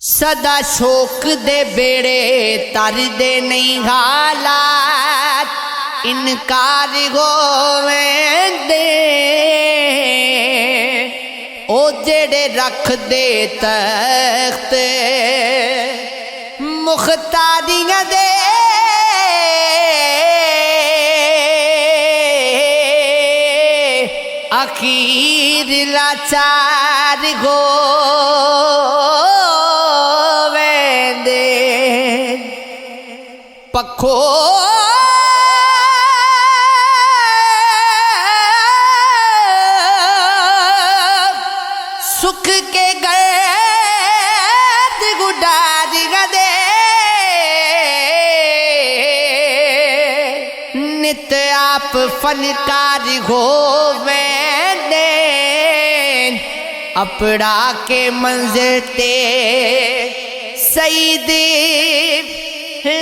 सदा शोक दे बेड़े तरदे नहीं हालात, इनकार होवेंदे ओ जेड़े रख दे तख्त मुख्तारियां दे। अखीर लाचार होवेंदे पखो सुख के गर्द गुडारियां दे। नित आप फनकार होवेंदे अपड़ा के मंजिल ते सईद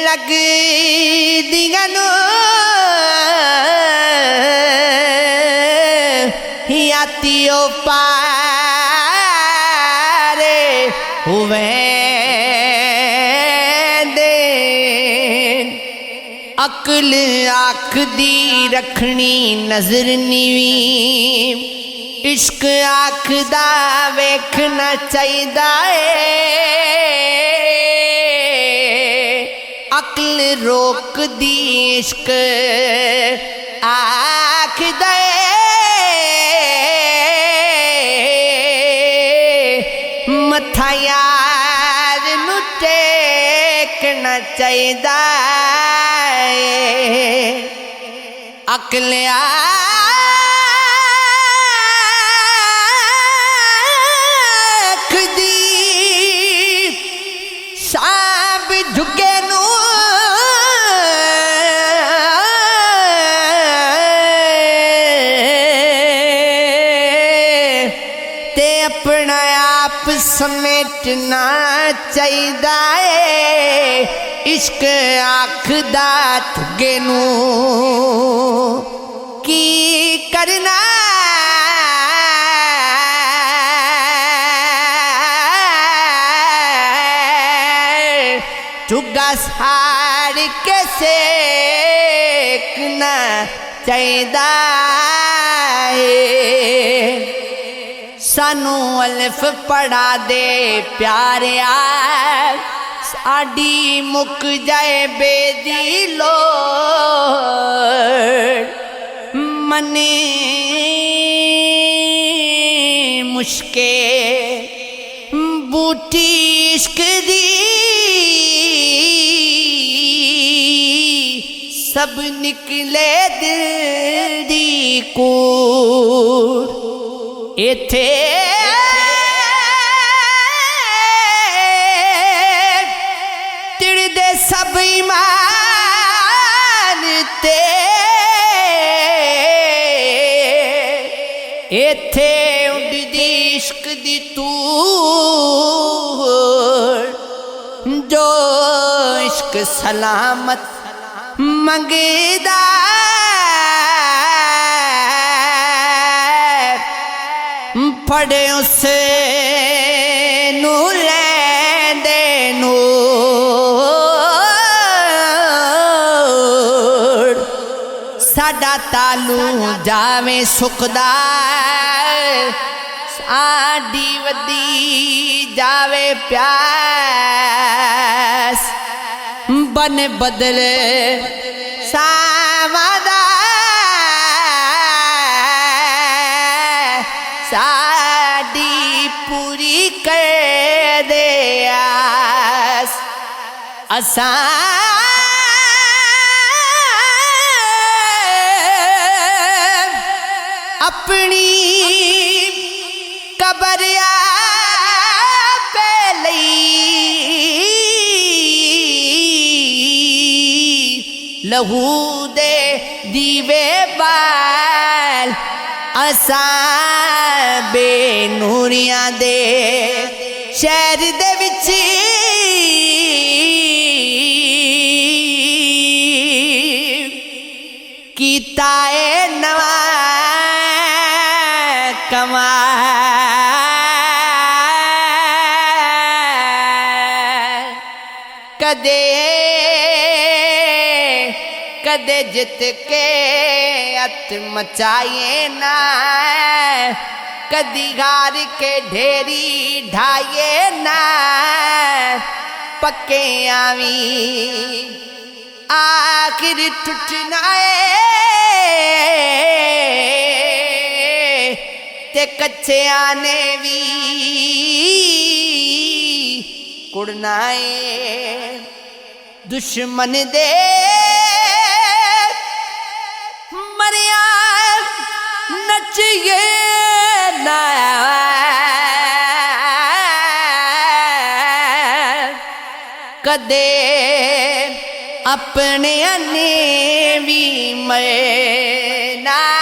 लग दियां नु यातियों पारे हुवेंदे। अकल आख दी रखनी नजर नीवी, इश्क आखदा वेखना चाहिदा है। अकल रोक दी इश्क आखदा मथा यार नू टेकना चाहिदा है। अकल आखदी साब झुके नू ते अपना आप समेटना चाहिदा है। इश्क आखदा ठुगे नू की करना ठुगा साड़ के सेकना चाहिदा है। सानू अलिफ पढ़ा दे प्यारिया, साड़ी मुक जाए बेदी लोड़। मने मुश्के बूटी इश्क दी सब निकले दिल दी कूड़। इथे तिड़दे सब ईमान ते, इथे उड़दी इश्क दी तूड़। जो इश्क सलामत मंगदा फड़े उसे नू लैंदे नूर। साडा तालू जावे सुखदा, साडी वदी जावे प्यास। बन बदले सावदा साडी पूरी कर दे आस। असा अपनी कबर पे लई लहू दे दीवे बाल। असा बेनूरियां दे शहर दे विच कीता ए नवा कमाल। कदे कदे जित के अत मचाए ना, कदी हार के ढेरी ढाए ना, पक्के आवी आखिर टूटना ते कच्चे आने भी कुड़ना दुश्मन दे मरिया नचिए ना, कदे अपने ने भी मरना।